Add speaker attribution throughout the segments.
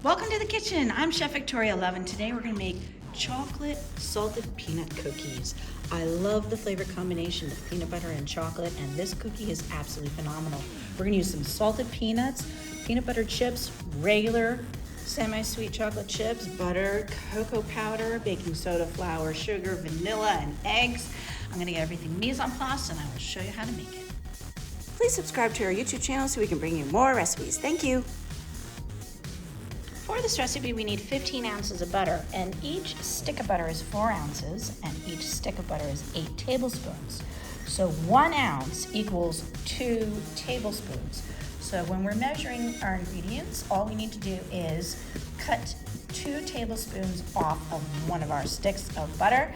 Speaker 1: Welcome to the kitchen. I'm Chef Victoria Love, and today we're going to make chocolate salted peanut cookies. I love the flavor combination of peanut butter and chocolate, and this cookie is absolutely phenomenal. We're going to use some salted peanuts, peanut butter chips, regular semi-sweet chocolate chips, butter, cocoa powder, baking soda, flour, sugar, vanilla, and eggs. I'm going to get everything mise en place, and I will show you how to make it.
Speaker 2: Please subscribe to our YouTube channel so we can bring you more recipes. Thank you.
Speaker 1: For this recipe, we need 15 ounces of butter, and each stick of butter is 4 ounces, and each stick of butter is 8 tablespoons. So 1 ounce equals 2 tablespoons. So when we're measuring our ingredients, all we need to do is cut 2 tablespoons off of one of our sticks of butter,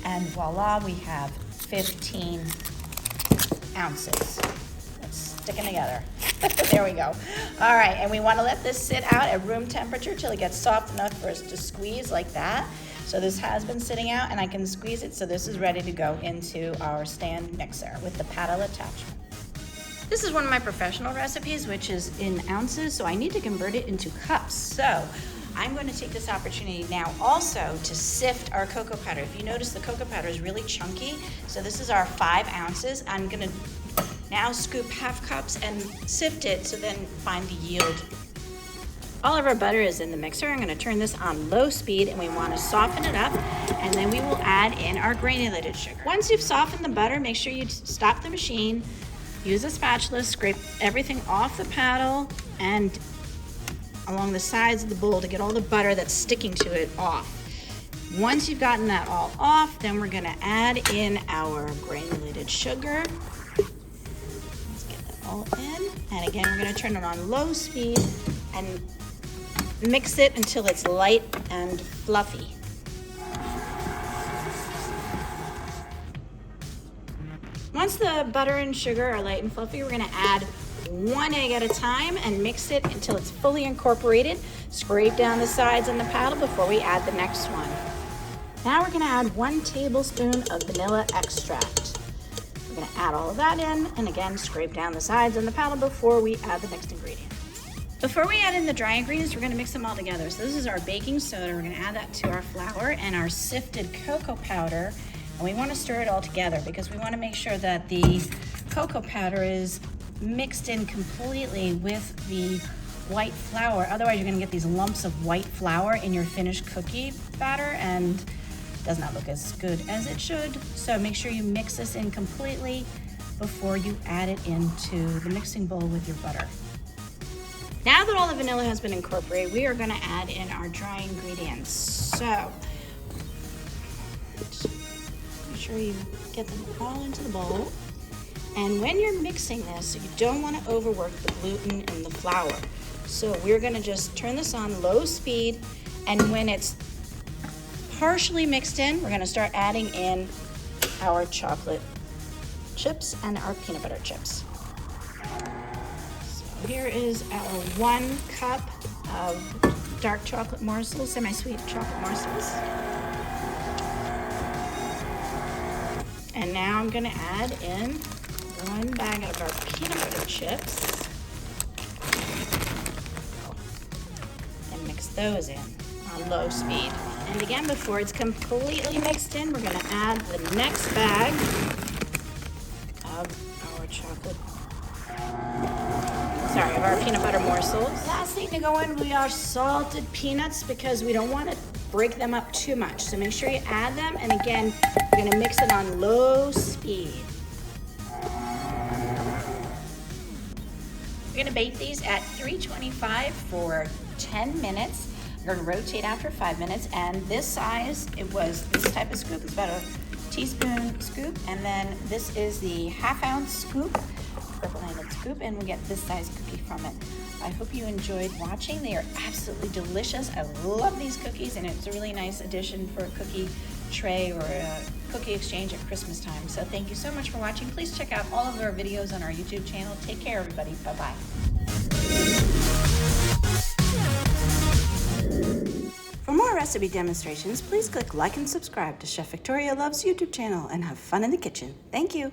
Speaker 1: and voila, we have 15 ounces. Let's stick them together. There we go. All right, and we want to let this sit out at room temperature till it gets soft enough for us to squeeze like that. So this has been sitting out, and I can squeeze it, so this is ready to go into our stand mixer with the paddle attachment. This is one of my professional recipes, which is in ounces, so I need to convert it into cups. So I'm going to take this opportunity now also to sift our cocoa powder. If you notice, the cocoa powder is really chunky, so this is our 5 ounces. I'm going to now scoop half cups and sift it, so then find the yield. All of our butter is in the mixer. I'm going to turn this on low speed, and we want to soften it up, and then we will add in our granulated sugar. Once you've softened the butter, make sure you stop the machine, use a spatula, scrape everything off the paddle and along the sides of the bowl to get all the butter that's sticking to it off. Once you've gotten that all off, then we're going to add in our granulated sugar. All in, and again we're going to turn it on low speed and mix it until it's light and fluffy. Once the butter and sugar are light and fluffy, we're going to add 1 egg at a time and mix it until it's fully incorporated. Scrape down the sides on the paddle before we add the next one. Now we're going to add 1 tablespoon of vanilla extract. We're going to add all of that in, and again, scrape down the sides on the paddle before we add the next ingredient. Before we add in the dry ingredients, we're going to mix them all together. So this is our baking soda. We're going to add that to our flour and our sifted cocoa powder, and we want to stir it all together because we want to make sure that the cocoa powder is mixed in completely with the white flour. Otherwise, you're going to get these lumps of white flour in your finished cookie batter, and does not look as good as it should. So make sure you mix this in completely before you add it into the mixing bowl with your butter. Now that all the vanilla has been incorporated, we are going to add in our dry ingredients. So make sure you get them all into the bowl. And when you're mixing this, you don't want to overwork the gluten and the flour. So we're going to just turn this on low speed, and when it's partially mixed in, we're going to start adding in our chocolate chips and our peanut butter chips. So here is our 1 cup of dark chocolate morsels, semi-sweet chocolate morsels. And now I'm going to add in 1 bag of our peanut butter chips and mix those in on low speed. And again, before it's completely mixed in, we're going to add the next bag of our peanut butter morsels. Last thing to go in will be our salted peanuts, because we don't want to break them up too much. So make sure you add them, and again, we're going to mix it on low speed. We're going to bake these at 325 for 10 minutes. We're going to rotate after 5 minutes, and this size, this type of scoop is about a teaspoon scoop, and then this is the half-ounce scoop, purple-handed scoop, and we get this size cookie from it. I hope you enjoyed watching. They are absolutely delicious. I love these cookies, and it's a really nice addition for a cookie tray or a cookie exchange at Christmas time. So thank you so much for watching. Please check out all of our videos on our YouTube channel. Take care, everybody. Bye-bye.
Speaker 2: For more recipe demonstrations, please click like and subscribe to Chef Victoria Love's YouTube channel and have fun in the kitchen. Thank you.